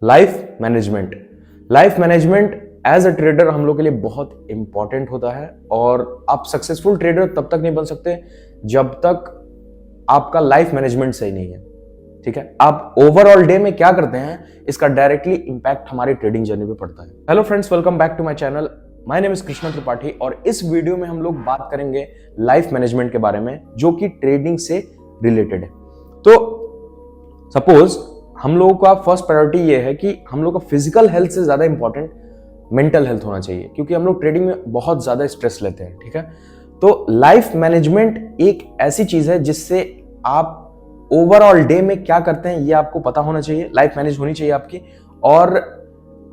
Life management as a trader हम लोग के लिए बहुत इंपॉर्टेंट होता है और आप सक्सेसफुल ट्रेडर तब तक नहीं बन सकते जब तक आपका लाइफ मैनेजमेंट सही नहीं है। ठीक है, आप ओवरऑल डे में क्या करते हैं इसका डायरेक्टली इंपैक्ट हमारी ट्रेडिंग जर्नी पे पड़ता है। Hello friends, welcome back to my channel. My name is Krishna Tripathi और इस वीडियो में हम लोग बात करेंगे लाइफ मैनेजमेंट के बारे में जो कि ट्रेडिंग से रिलेटेड है। तो सपोज हम लोगों का फर्स्ट प्रायोरिटी ये है कि हम लोग का फिजिकल हेल्थ से ज्यादा इंपॉर्टेंट मेंटल हेल्थ होना चाहिए, क्योंकि हम लोग ट्रेडिंग में बहुत ज्यादा स्ट्रेस लेते हैं। ठीक है, तो लाइफ मैनेजमेंट एक ऐसी चीज है जिससे आप ओवरऑल डे में क्या करते हैं ये आपको पता होना चाहिए, लाइफ मैनेज होनी चाहिए आपकी। और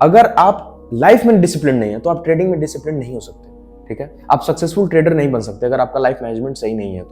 अगर आप लाइफ में डिसिप्लिन नहीं है तो आप ट्रेडिंग में डिसिप्लिन नहीं हो सकते। ठीक है, आप सक्सेसफुल ट्रेडर नहीं बन सकते अगर आपका लाइफ मैनेजमेंट सही नहीं है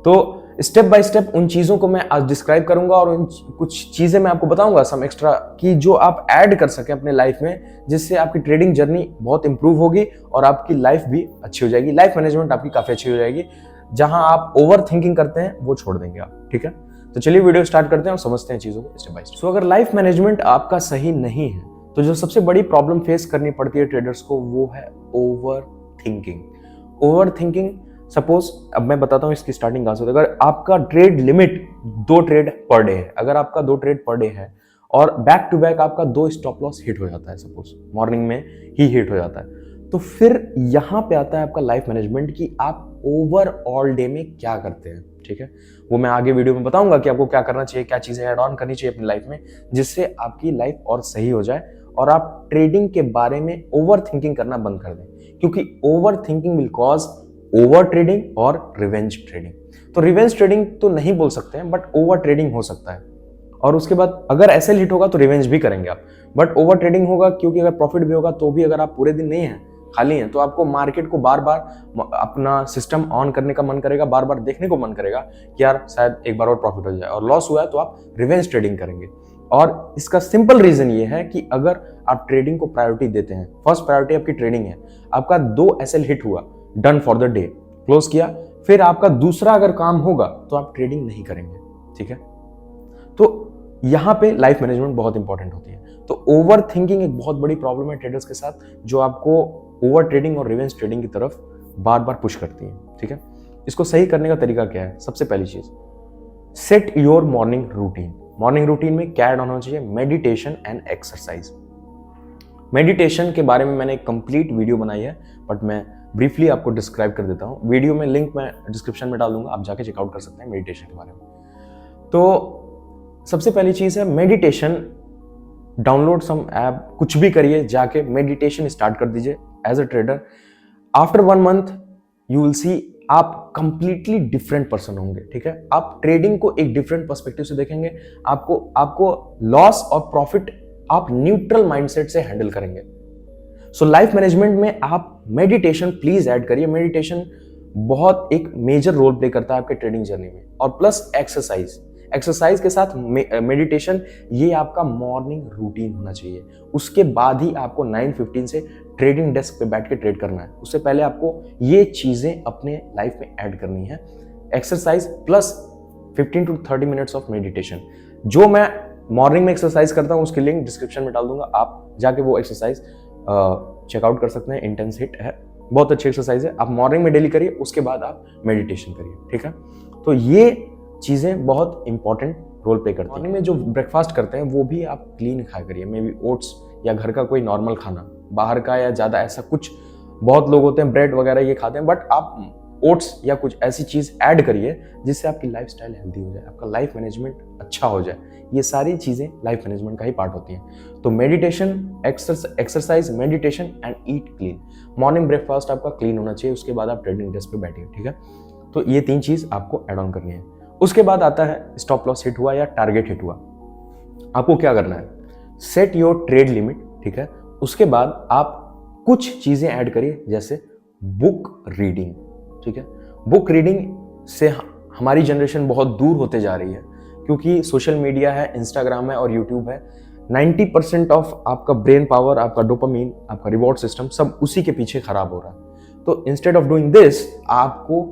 तो स्टेप बाय स्टेप उन चीजों को मैं आज डिस्क्राइब करूंगा और उन कुछ चीजें मैं आपको बताऊंगा सम एक्स्ट्रा की जो आप ऐड कर सकें अपने लाइफ में, जिससे आपकी ट्रेडिंग जर्नी बहुत इंप्रूव होगी और आपकी लाइफ भी अच्छी हो जाएगी। लाइफ मैनेजमेंट आपकी काफी अच्छी हो जाएगी। जहां आप ओवर थिंकिंग करते हैं वो छोड़ देंगे आप। ठीक है, तो चलिए वीडियो स्टार्ट करते हैं और समझते हैं चीजों को स्टेप बाय स्टेप। अगर लाइफ मैनेजमेंट आपका सही नहीं है तो जो सबसे बड़ी प्रॉब्लम फेस करनी पड़ती है ट्रेडर्स को वो है ओवर थिंकिंग। सपोज अब मैं बताता हूं इसकी स्टार्टिंग कहां से होती है। अगर आपका trade limit 2 trade per day है, अगर आपका 2 ट्रेड पर डे है और बैक टू बैक आपका 2 स्टॉप लॉस हिट हो जाता है, सपोज मॉर्निंग में ही हिट हो जाता है, तो फिर यहां पे आता है आपका लाइफ मैनेजमेंट कि आप ओवरऑल डे में क्या करते हैं। ठीक है, वो मैं आगे वीडियो में बताऊंगा कि आपको क्या करना चाहिए, क्या चीजें ऐड ऑन करनी चाहिए अपनी लाइफ में जिससे आपकी लाइफ और सही हो जाए और आप ट्रेडिंग के बारे में ओवर थिंकिंग करना बंद कर दें, क्योंकि over thinking will cause over trading और रिवेंज ट्रेडिंग। तो रिवेंज ट्रेडिंग तो नहीं बोल सकते हैं, बट ओवर ट्रेडिंग हो सकता है। और उसके बाद अगर ऐसे हिट होगा तो रिवेंज भी करेंगे आप, बट ओवर ट्रेडिंग होगा, क्योंकि अगर प्रॉफिट भी होगा तो भी अगर आप पूरे दिन नहीं है, खाली हैं, तो आपको मार्केट को बार बार अपना सिस्टम ऑन करने का मन करेगा, बार बार देखने को मन करेगा कि यार शायद एक बार और प्रॉफिट हो जाए, और लॉस हुआ है तो आप रिवेंज ट्रेडिंग करेंगे। और इसका सिंपल रीजन ये है कि अगर आप ट्रेडिंग को प्रायोरिटी देते हैं, फर्स्ट प्रायोरिटी आपकी ट्रेडिंग है, आपका 2 एसएल हिट हुआ, done for the day, close किया, फिर आपका दूसरा अगर काम होगा तो आप ट्रेडिंग नहीं करेंगे। ठीक है, तो यहां पे लाइफ मैनेजमेंट बहुत इंपॉर्टेंट होती है। तो ओवर थिंकिंग एक बहुत बड़ी प्रॉब्लम है ट्रेडर्स के साथ, जो आपको ओवर ट्रेडिंग और रिवेंज ट्रेडिंग की तरफ बार बार पुश करती है। ठीक है, इसको सही करने का तरीका क्या है? सबसे पहली चीज, set your morning routine. Morning routine में क्या ऐड होना चाहिए? Meditation and exercise. मेडिटेशन के बारे में मैंने एक कंप्लीट वीडियो बनाई है, बट मैं ब्रीफली आपको डिस्क्राइब कर देता हूं। वीडियो में लिंक मैं डिस्क्रिप्शन में डाल दूंगा, आप जाके चेकआउट कर सकते हैं मेडिटेशन के बारे में। तो सबसे पहली चीज है मेडिटेशन। डाउनलोड सम ऐप, कुछ भी करिए, जाके मेडिटेशन स्टार्ट कर दीजिए as a trader. After 1 month you will see आप कंप्लीटली डिफरेंट पर्सन होंगे। ठीक है, आप ट्रेडिंग को एक डिफरेंट पर्सपेक्टिव से देखेंगे, आपको लॉस और प्रॉफिट आप न्यूट्रल माइंडसेट से हैंडल करेंगे। सो लाइफ मैनेजमेंट में आप मेडिटेशन प्लीज ऐड करिए। मेडिटेशन बहुत एक मेजर रोल प्ले करता है आपके ट्रेडिंग जर्नी में। और प्लस एक्सरसाइज के साथ मेडिटेशन, ये आपका मॉर्निंग रूटीन होना चाहिए। उसके बाद ही आपको 9:15 से ट्रेडिंग डेस्क पे बैठ के ट्रेड करना है। उससे पहले आपको ये चीजें अपने लाइफ में ऐड करनी है। Exercise plus 15 to 30 minutes of meditation. जो मैं मॉर्निंग में एक्सरसाइज करता हूँ उसकी लिंक डिस्क्रिप्शन में डाल दूंगा, आप जाके वो एक्सरसाइज चेकआउट कर सकते हैं। इंटेंस हिट है, बहुत अच्छी एक्सरसाइज है। आप मॉर्निंग में डेली करिए, उसके बाद आप मेडिटेशन करिए। ठीक है, तो ये चीजें बहुत इंपॉर्टेंट रोल प्ले करती हैं। मॉर्निंग में जो ब्रेकफास्ट करते हैं वो भी आप क्लीन खाया करिए, मे बी ओट्स या घर का कोई नॉर्मल खाना, बाहर का या ज्यादा ऐसा कुछ, बहुत लोग होते हैं ब्रेड वगैरह ये खाते हैं, बट आप ओट्स या कुछ ऐसी चीज ऐड करिए जिससे आपकी लाइफस्टाइल हेल्दी हो जाए, आपका लाइफ मैनेजमेंट अच्छा हो जाए। ये सारी चीजें लाइफ मैनेजमेंट का ही पार्ट होती हैं। तो meditation, exercise, meditation and eat clean. Morning breakfast आपका क्लीन होना चाहिए, उसके बाद आप ट्रेडिंग डेस्क पे बैठिए। ठीक है, तो ये 3 चीज आपको ऐड ऑन करनी है। उसके बाद आता है स्टॉप लॉस हिट हुआ या टारगेट हिट हुआ, आपको क्या करना है? Set your trade limit. ठीक है, उसके बाद आप कुछ चीजें ऐड करिए, जैसे बुक रीडिंग। ठीक है, बुक रीडिंग से हमारी जनरेशन बहुत दूर होते जा रही है, क्योंकि सोशल मीडिया है, इंस्टाग्राम है और यूट्यूब है। 90% ऑफ आपका ब्रेन पावर, आपका डोपामीन, आपका रिवॉर्ड सिस्टम सब उसी के पीछे खराब हो रहा है। तो इंस्टेड ऑफ डूइंग दिस, आपको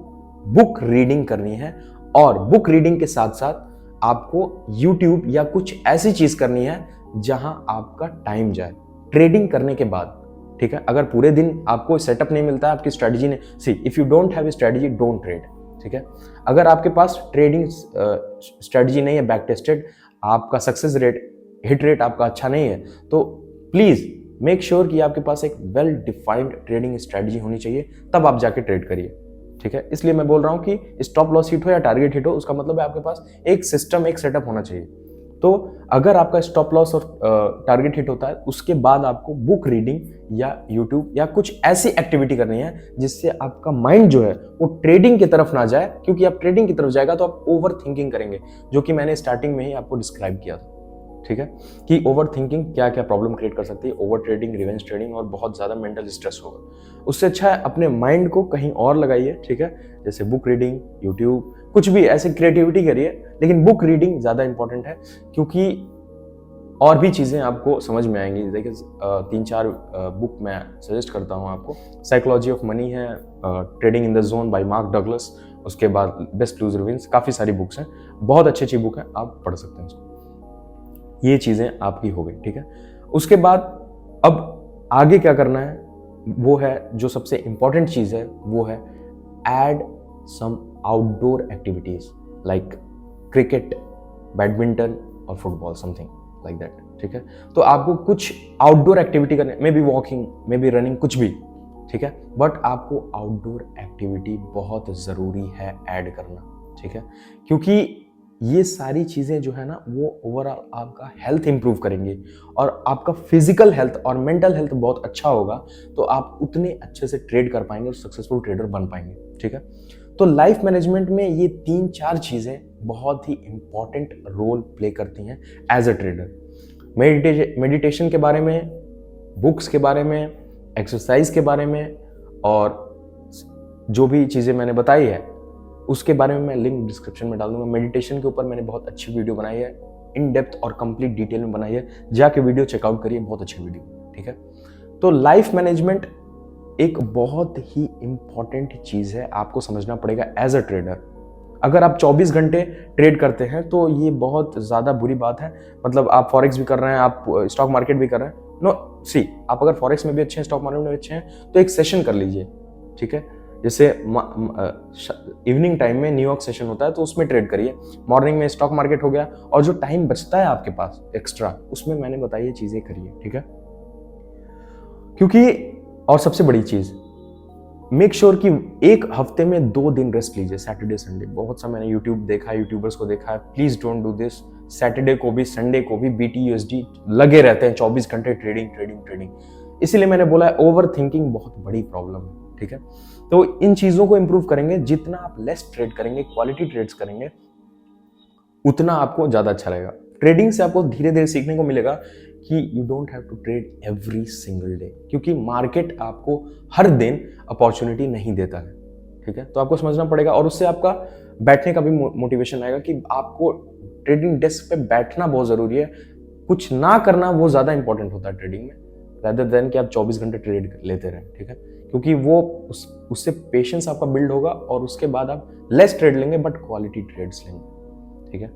बुक रीडिंग करनी है। और बुक रीडिंग के साथ साथ आपको यूट्यूब या कुछ ऐसी चीज करनी है जहां आपका टाइम जाए ट्रेडिंग करने के बाद, ठीक है। अगर पूरे दिन आपको सेटअप नहीं मिलता है, आपकी स्ट्रेटजी ने, see if you don't have a strategy don't trade, ठीक है। अगर आपके पास ट्रेडिंग स्ट्रेटजी नहीं है बैक टेस्टेड, आपका सक्सेस रेट, हिट रेट आपका अच्छा नहीं है, तो प्लीज मेक श्योर कि आपके पास एक वेल डिफाइंड ट्रेडिंग स्ट्रेटजी होनी चाहिए, तब आप जाके ट्रेड करिए, ठीक है। इसलिए मैं बोल रहा हूं कि स्टॉप लॉस हिट हो या टारगेट हिट हो, उसका मतलब है आपके पास एक सिस्टम, एक सेटअप होना चाहिए। तो अगर आपका स्टॉप लॉस और टारगेट हिट होता है, उसके बाद आपको बुक रीडिंग या यूट्यूब या कुछ ऐसी एक्टिविटी करनी है जिससे आपका माइंड जो है वो ट्रेडिंग की तरफ ना जाए, क्योंकि आप ट्रेडिंग की तरफ जाएगा तो आप ओवर थिंकिंग करेंगे, जो कि मैंने स्टार्टिंग में ही आपको डिस्क्राइब किया था, ठीक है, कि ओवर थिंकिंग क्या क्या प्रॉब्लम क्रिएट कर सकती है, ओवर ट्रेडिंग, रिवेंज ट्रेडिंग और बहुत ज़्यादा मेंटल स्ट्रेस होगा। उससे अच्छा है अपने माइंड को कहीं और लगाइए, ठीक है, जैसे बुक रीडिंग, यूट्यूब, कुछ भी ऐसे क्रिएटिविटी करिए, लेकिन बुक रीडिंग ज़्यादा इंपॉर्टेंट है, क्योंकि और भी चीज़ें आपको समझ में आएंगी। देखिए 3-4 बुक मैं सजेस्ट करता हूँ आपको। साइकोलॉजी ऑफ मनी है, trading in the zone bye mark Douglas, उसके बाद बेस्ट लूजर विंस, काफ़ी सारी बुक्स हैं, बहुत अच्छी अच्छी बुक है, आप पढ़ सकते हैं उसको। ये चीज़ें आपकी हो गई, ठीक है। उसके बाद अब आगे क्या करना है, वो है जो सबसे इंपॉर्टेंट चीज़ है, वो है add some outdoor activities like cricket, badminton और फुटबॉल, समथिंग लाइक दैट, ठीक है। तो आपको कुछ आउटडोर एक्टिविटी करने, maybe walking, maybe running, कुछ भी, ठीक है, बट आपको आउटडोर एक्टिविटी बहुत ज़रूरी है ऐड करना, ठीक है, क्योंकि ये सारी चीज़ें जो है ना वो ओवरऑल आपका हेल्थ इंप्रूव करेंगी, और आपका फिजिकल हेल्थ और मेंटल हेल्थ बहुत अच्छा होगा, तो आप उतने अच्छे से ट्रेड कर पाएंगे और सक्सेसफुल ट्रेडर बन पाएंगे, ठीक है। तो लाइफ मैनेजमेंट में ये 3-4 चीज़ें बहुत ही इंपॉर्टेंट रोल प्ले करती हैं एज अ ट्रेडर। मेडिटेशन के बारे में, बुक्स के बारे में, एक्सरसाइज के बारे में, और जो भी चीज़ें मैंने बताई है उसके बारे में मैं लिंक डिस्क्रिप्शन में डाल दूंगा। मेडिटेशन के ऊपर मैंने बहुत अच्छी वीडियो बनाई है, इन डेप्थ और कंप्लीट डिटेल में बनाई है, जाके वीडियो चेकआउट करिए, बहुत अच्छी वीडियो, ठीक है। तो लाइफ मैनेजमेंट एक बहुत ही इंपॉर्टेंट चीज़ है, आपको समझना पड़ेगा एज अ ट्रेडर। अगर आप 24 घंटे ट्रेड करते हैं तो ये बहुत ज़्यादा बुरी बात है। मतलब आप फॉरेक्स भी कर रहे हैं, आप स्टॉक मार्केट भी कर रहे हैं, नो सी, आप अगर फॉरेक्स में भी अच्छे हैं, स्टॉक मार्केट में भी अच्छे हैं, तो एक सेशन कर लीजिए, ठीक है। जैसे इवनिंग टाइम में न्यूयॉर्क सेशन होता है तो उसमें ट्रेड करिए, मॉर्निंग में स्टॉक मार्केट हो गया, और जो टाइम बचता है आपके पास एक्स्ट्रा, उसमें मैंने बताई ये चीज़ें करिए, ठीक है। क्योंकि और सबसे बड़ी चीज़, मेक श्योर कि एक हफ्ते में 2 दिन रेस्ट लीजिए, सैटरडे संडे। बहुत सा मैंने यूट्यूब देखा है, यूट्यूबर्स को देखा है, please don't do this. Saturday को भी, संडे को भी BTUSD लगे रहते हैं, 24 घंटे ट्रेडिंग ट्रेडिंग ट्रेडिंग। इसीलिए मैंने बोला है ओवर थिंकिंग बहुत बड़ी प्रॉब्लम है, ठीक है। तो इन चीज़ों को इंप्रूव करेंगे, जितना आप लेस ट्रेड करेंगे, क्वालिटी ट्रेड्स करेंगे, उतना आपको ज़्यादा अच्छा रहेगा। ट्रेडिंग से आपको धीरे धीरे सीखने को मिलेगा कि you don't have to trade every single day, क्योंकि मार्केट आपको हर दिन अपॉर्चुनिटी नहीं देता है, ठीक है। तो आपको समझना पड़ेगा, और उससे आपका बैठने का भी मोटिवेशन आएगा कि आपको ट्रेडिंग डेस्क पे बैठना बहुत ज़रूरी है, कुछ ना करना वो ज़्यादा इंपॉर्टेंट होता है ट्रेडिंग में, रादर देन कि आप 24 घंटे ट्रेड लेते रहें, ठीक है। क्योंकि वो उससे पेशेंस आपका बिल्ड होगा, और उसके बाद आप लेस ट्रेड लेंगे बट क्वालिटी ट्रेड्स लेंगे, ठीक है।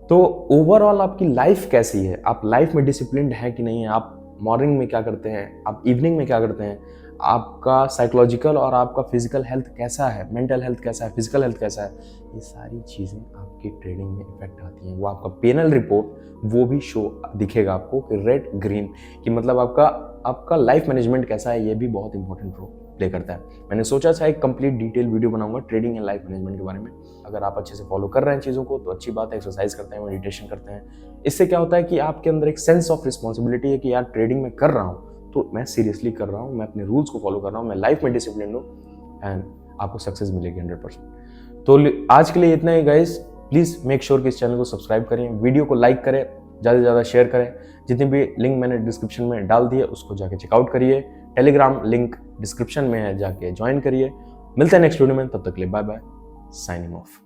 तो ओवरऑल आपकी लाइफ कैसी है, आप लाइफ में डिसिप्लिन्ड है कि नहीं है, आप मॉर्निंग में क्या करते हैं, आप इवनिंग में क्या करते हैं, आपका साइकोलॉजिकल और आपका फिजिकल हेल्थ कैसा है, मेंटल हेल्थ कैसा है, फिजिकल हेल्थ कैसा है, ये सारी चीज़ें आपकी ट्रेडिंग में इफेक्ट आती हैं। वो आपका पेनल रिपोर्ट वो भी शो दिखेगा आपको कि रेड ग्रीन, कि मतलब आपका लाइफ मैनेजमेंट कैसा है, ये भी बहुत इंपॉर्टेंट रोल प्ले करता है। मैंने सोचा था एक कंप्लीट डिटेल वीडियो बनाऊंगा ट्रेडिंग एंड लाइफ मैनेजमेंट के बारे में। अगर आप अच्छे से फॉलो कर रहे हैं चीज़ों को तो अच्छी बात है, एक्सरसाइज करते हैं, मेडिटेशन करते हैं, इससे क्या होता है कि आपके अंदर एक सेंस ऑफ रिस्पॉन्सिबिलिटी है कि यार ट्रेडिंग में कर रहा हूँ तो मैं सीरियसली कर रहा हूँ, मैं अपने रूल्स को फॉलो कर रहा हूँ, मैं लाइफ में डिसिप्लिन हूँ, एंड आपको सक्सेस मिलेगी 100%। तो आज के लिए इतना ही गाइस, प्लीज़ मेक श्योर कि इस चैनल को सब्सक्राइब करें, वीडियो को लाइक करें, ज़्यादा से ज़्यादा शेयर करें, जितनी भी लिंक मैंने डिस्क्रिप्शन में डाल दी है उसको जाके चेकआउट करिए, टेलीग्राम लिंक डिस्क्रिप्शन में है, जाके ज्वाइन करिए। मिलते हैं नेक्स्ट वीडियो में, तब तक के लिए बाय बाय, साइनिंग ऑफ।